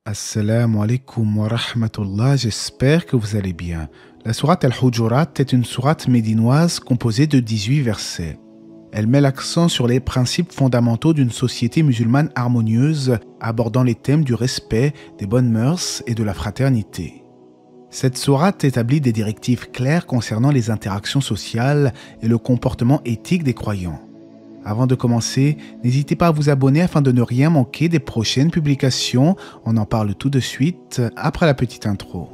Assalamu alaikum wa rahmatullah, j'espère que vous allez bien. La sourate Al-Hujurat est une sourate médinoise composée de 18 versets. Elle met l'accent sur les principes fondamentaux d'une société musulmane harmonieuse, abordant les thèmes du respect, des bonnes mœurs et de la fraternité. Cette sourate établit des directives claires concernant les interactions sociales et le comportement éthique des croyants. Avant de commencer, n'hésitez pas à vous abonner afin de ne rien manquer des prochaines publications. On en parle tout de suite après la petite intro.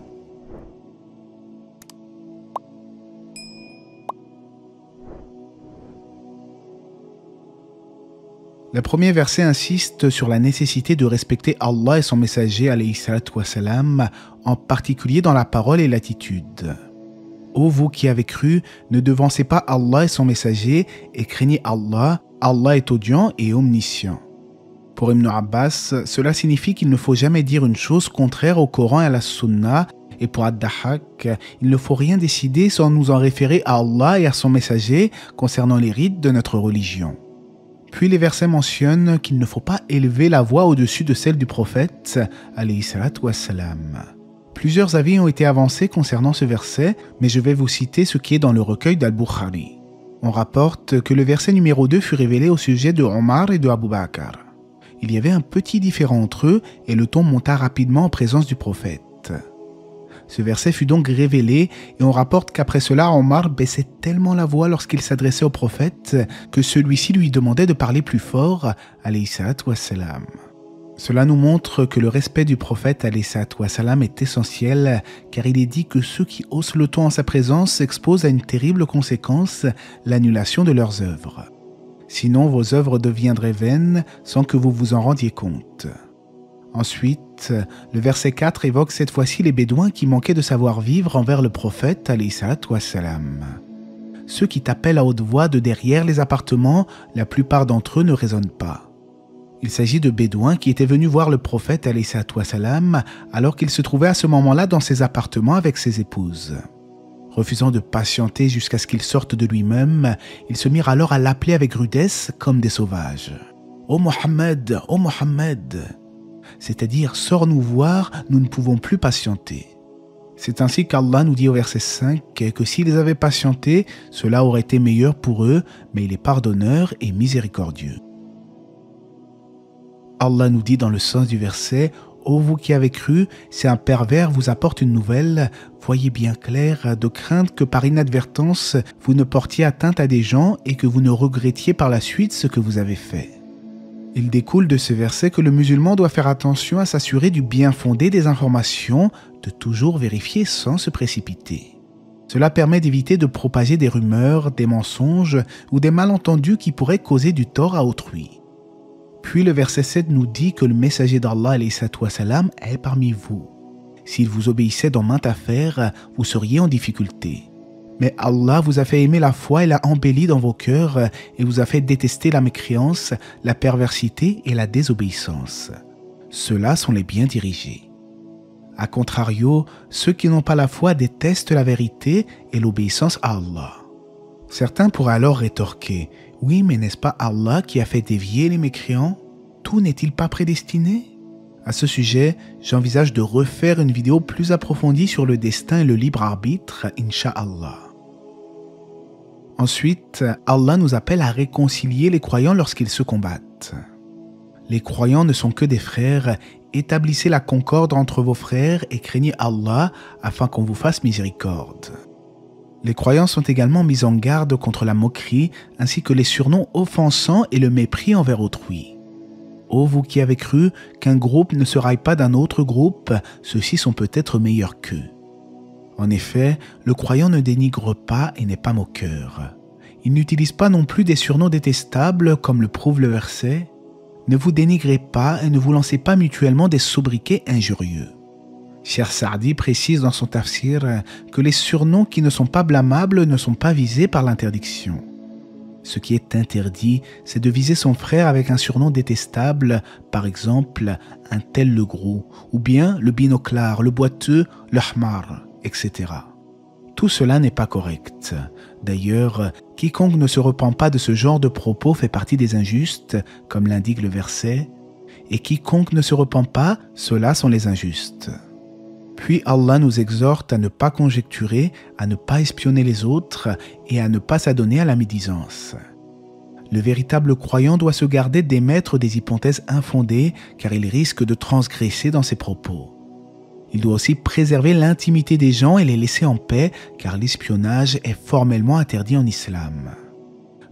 Le premier verset insiste sur la nécessité de respecter Allah et son messager alayhi salatu wassalam, en particulier dans la parole et l'attitude. Ô vous qui avez cru, ne devancez pas Allah et son messager et craignez Allah. Allah est audient et omniscient. Pour Ibn Abbas, cela signifie qu'il ne faut jamais dire une chose contraire au Coran et à la Sunna, et pour Ad-Dahhak, il ne faut rien décider sans nous en référer à Allah et à son messager concernant les rites de notre religion. Puis les versets mentionnent qu'il ne faut pas élever la voix au-dessus de celle du prophète, alayhi salatu wassalam. Plusieurs avis ont été avancés concernant ce verset, mais je vais vous citer ce qui est dans le recueil d'Al-Bukhari. On rapporte que le verset numéro 2 fut révélé au sujet de Omar et de Abu Bakr. Il y avait un petit différend entre eux et le ton monta rapidement en présence du prophète. Ce verset fut donc révélé et on rapporte qu'après cela, Omar baissait tellement la voix lorsqu'il s'adressait au prophète que celui-ci lui demandait de parler plus fort, alayhi salatu wassalam. Cela nous montre que le respect du prophète alayhi salatu wassalam est essentiel, car il est dit que ceux qui haussent le ton en sa présence s'exposent à une terrible conséquence, l'annulation de leurs œuvres. Sinon, vos œuvres deviendraient vaines sans que vous vous en rendiez compte. Ensuite, le verset 4 évoque cette fois-ci les Bédouins qui manquaient de savoir-vivre envers le prophète alayhi salatu wassalam. Ceux qui t'appellent à haute voix de derrière les appartements, la plupart d'entre eux ne raisonnent pas. Il s'agit de Bédouins qui étaient venus voir le prophète alayhi salatu wassalam alors qu'il se trouvait à ce moment-là dans ses appartements avec ses épouses. Refusant de patienter jusqu'à ce qu'il sorte de lui-même, ils se mirent alors à l'appeler avec rudesse comme des sauvages. « Ô Mohammed, ô Mohammed !» C'est-à-dire « Sors nous voir, nous ne pouvons plus patienter ». C'est ainsi qu'Allah nous dit au verset 5 que s'ils avaient patienté, cela aurait été meilleur pour eux, mais il est pardonneur et miséricordieux. Allah nous dit dans le sens du verset « Ô vous qui avez cru, si un pervers vous apporte une nouvelle, voyez bien clair de crainte que par inadvertance, vous ne portiez atteinte à des gens et que vous ne regrettiez par la suite ce que vous avez fait. » Il découle de ce verset que le musulman doit faire attention à s'assurer du bien fondé des informations, de toujours vérifier sans se précipiter. Cela permet d'éviter de propager des rumeurs, des mensonges ou des malentendus qui pourraient causer du tort à autrui. Puis le verset 7 nous dit que le messager d'Allah alayhi salatu wassalam est parmi vous. S'il vous obéissait dans maintes affaires, vous seriez en difficulté. Mais Allah vous a fait aimer la foi et l'a embellie dans vos cœurs et vous a fait détester la mécréance, la perversité et la désobéissance. Ceux-là sont les bien dirigés. A contrario, ceux qui n'ont pas la foi détestent la vérité et l'obéissance à Allah. Certains pourraient alors rétorquer « Oui, mais n'est-ce pas Allah qui a fait dévier les mécréants? Tout n'est-il pas prédestiné ?» À ce sujet, j'envisage de refaire une vidéo plus approfondie sur le destin et le libre arbitre, Inch'Allah. Ensuite, Allah nous appelle à réconcilier les croyants lorsqu'ils se combattent. Les croyants ne sont que des frères, établissez la concorde entre vos frères et craignez Allah afin qu'on vous fasse miséricorde. Les croyants sont également mis en garde contre la moquerie ainsi que les surnoms offensants et le mépris envers autrui. Ô vous qui avez cru qu'un groupe ne se raille pas d'un autre groupe, ceux-ci sont peut-être meilleurs qu'eux. En effet, le croyant ne dénigre pas et n'est pas moqueur. Il n'utilise pas non plus des surnoms détestables comme le prouve le verset. Ne vous dénigrez pas et ne vous lancez pas mutuellement des sobriquets injurieux. Cheikh Saadi précise dans son tafsir que les surnoms qui ne sont pas blâmables ne sont pas visés par l'interdiction. Ce qui est interdit, c'est de viser son frère avec un surnom détestable, par exemple un tel le gros, ou bien le binoclard, le boiteux, le hmar, etc. Tout cela n'est pas correct. D'ailleurs, quiconque ne se repent pas de ce genre de propos fait partie des injustes, comme l'indique le verset. et quiconque ne se repent pas, ceux-là sont les injustes. Puis Allah nous exhorte à ne pas conjecturer, à ne pas espionner les autres et à ne pas s'adonner à la médisance. Le véritable croyant doit se garder d'émettre des hypothèses infondées car il risque de transgresser dans ses propos. Il doit aussi préserver l'intimité des gens et les laisser en paix car l'espionnage est formellement interdit en islam.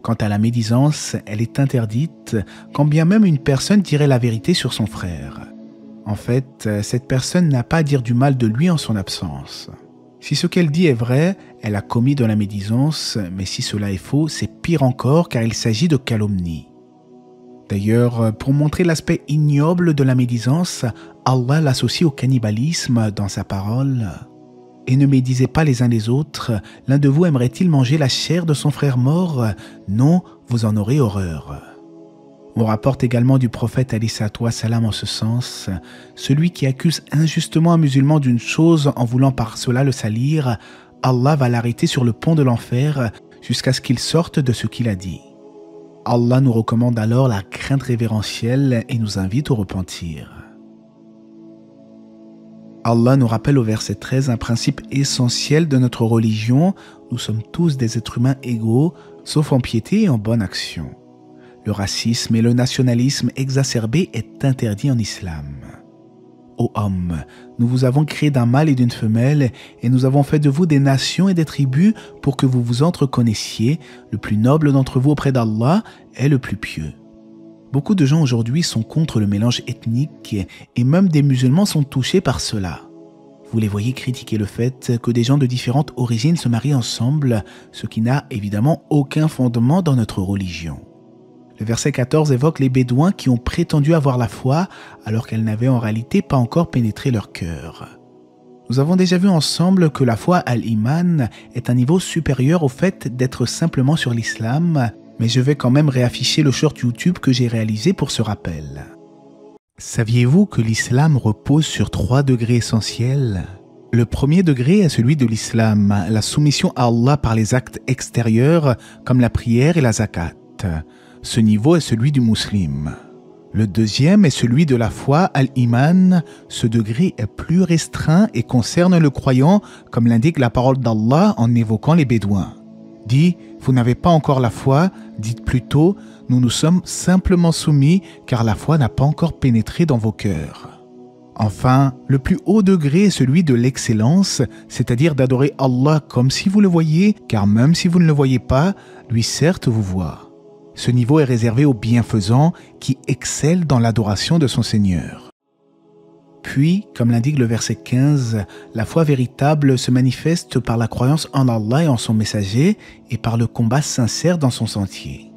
Quant à la médisance, elle est interdite quand bien même une personne dirait la vérité sur son frère. En fait, cette personne n'a pas à dire du mal de lui en son absence. Si ce qu'elle dit est vrai, elle a commis de la médisance, mais si cela est faux, c'est pire encore car il s'agit de calomnie. D'ailleurs, pour montrer l'aspect ignoble de la médisance, Allah l'associe au cannibalisme dans sa parole. « Et ne médisez pas les uns les autres, l'un de vous aimerait-il manger la chair de son frère mort? Non, vous en aurez horreur. » On rapporte également du prophète alayhi salam en ce sens, « Celui qui accuse injustement un musulman d'une chose en voulant par cela le salir, Allah va l'arrêter sur le pont de l'enfer jusqu'à ce qu'il sorte de ce qu'il a dit. » Allah nous recommande alors la crainte révérentielle et nous invite au repentir. Allah nous rappelle au verset 13 un principe essentiel de notre religion. Nous sommes tous des êtres humains égaux, sauf en piété et en bonne action. Le racisme et le nationalisme exacerbé est interdit en islam. Ô hommes, nous vous avons créé d'un mâle et d'une femelle, et nous avons fait de vous des nations et des tribus pour que vous vous entreconnaissiez. Le plus noble d'entre vous auprès d'Allah est le plus pieux. Beaucoup de gens aujourd'hui sont contre le mélange ethnique, et même des musulmans sont touchés par cela. Vous les voyez critiquer le fait que des gens de différentes origines se marient ensemble, ce qui n'a évidemment aucun fondement dans notre religion. Le verset 14 évoque les Bédouins qui ont prétendu avoir la foi alors qu'elle n'avait en réalité pas encore pénétré leur cœur. Nous avons déjà vu ensemble que la foi al-Iman est un niveau supérieur au fait d'être simplement sur l'islam, mais je vais quand même réafficher le short YouTube que j'ai réalisé pour ce rappel. Saviez-vous que l'islam repose sur 3 degrés essentiels? Le premier degré est celui de l'islam, la soumission à Allah par les actes extérieurs comme la prière et la zakat. Ce niveau est celui du musulman. Le deuxième est celui de la foi al-Iman. Ce degré est plus restreint et concerne le croyant, comme l'indique la parole d'Allah en évoquant les Bédouins. Dit, vous n'avez pas encore la foi, dites plutôt, nous nous sommes simplement soumis car la foi n'a pas encore pénétré dans vos cœurs. Enfin, le plus haut degré est celui de l'excellence, c'est-à-dire d'adorer Allah comme si vous le voyiez, car même si vous ne le voyez pas, lui certes vous voit. Ce niveau est réservé aux bienfaisants qui excellent dans l'adoration de son Seigneur. Puis, comme l'indique le verset 15, la foi véritable se manifeste par la croyance en Allah et en son messager et par le combat sincère dans son sentier.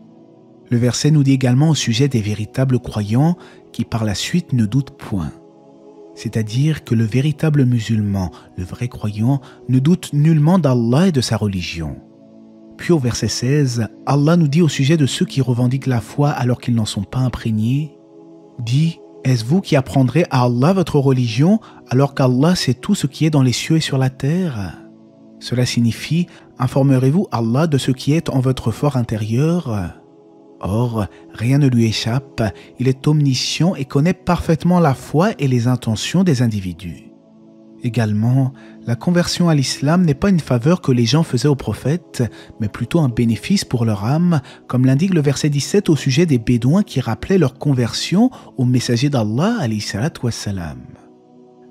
Le verset nous dit également au sujet des véritables croyants qui par la suite ne doutent point. C'est-à-dire que le véritable musulman, le vrai croyant, ne doute nullement d'Allah et de sa religion. Puis au verset 16, Allah nous dit au sujet de ceux qui revendiquent la foi alors qu'ils n'en sont pas imprégnés, dit « Est-ce vous qui apprendrez à Allah votre religion alors qu'Allah sait tout ce qui est dans les cieux et sur la terre ?» Cela signifie « Informerez-vous Allah de ce qui est en votre fort intérieur ?» Or, rien ne lui échappe, il est omniscient et connaît parfaitement la foi et les intentions des individus. Également, la conversion à l'islam n'est pas une faveur que les gens faisaient au prophète, mais plutôt un bénéfice pour leur âme, comme l'indique le verset 17 au sujet des Bédouins qui rappelaient leur conversion au messager d'Allah, alayhi salatu wassalam.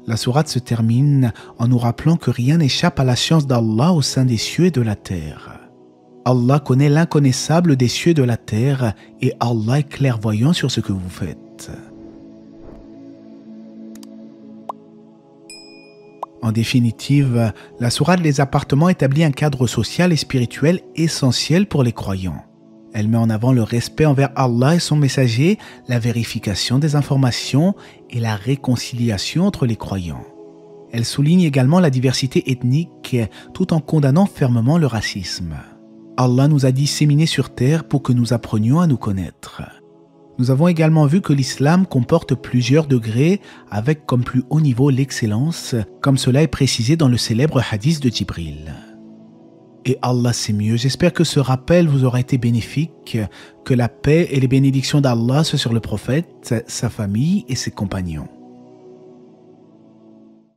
La sourate se termine en nous rappelant que rien n'échappe à la science d'Allah au sein des cieux et de la terre. Allah connaît l'inconnaissable des cieux et de la terre, et Allah est clairvoyant sur ce que vous faites. En définitive, la sourate Les Appartements établit un cadre social et spirituel essentiel pour les croyants. Elle met en avant le respect envers Allah et son messager, la vérification des informations et la réconciliation entre les croyants. Elle souligne également la diversité ethnique tout en condamnant fermement le racisme. Allah nous a disséminés sur terre pour que nous apprenions à nous connaître. Nous avons également vu que l'islam comporte plusieurs degrés avec comme plus haut niveau l'excellence, comme cela est précisé dans le célèbre hadith de Jibril. et Allah sait mieux. J'espère que ce rappel vous aura été bénéfique, que la paix et les bénédictions d'Allah soient sur le prophète, sa famille et ses compagnons.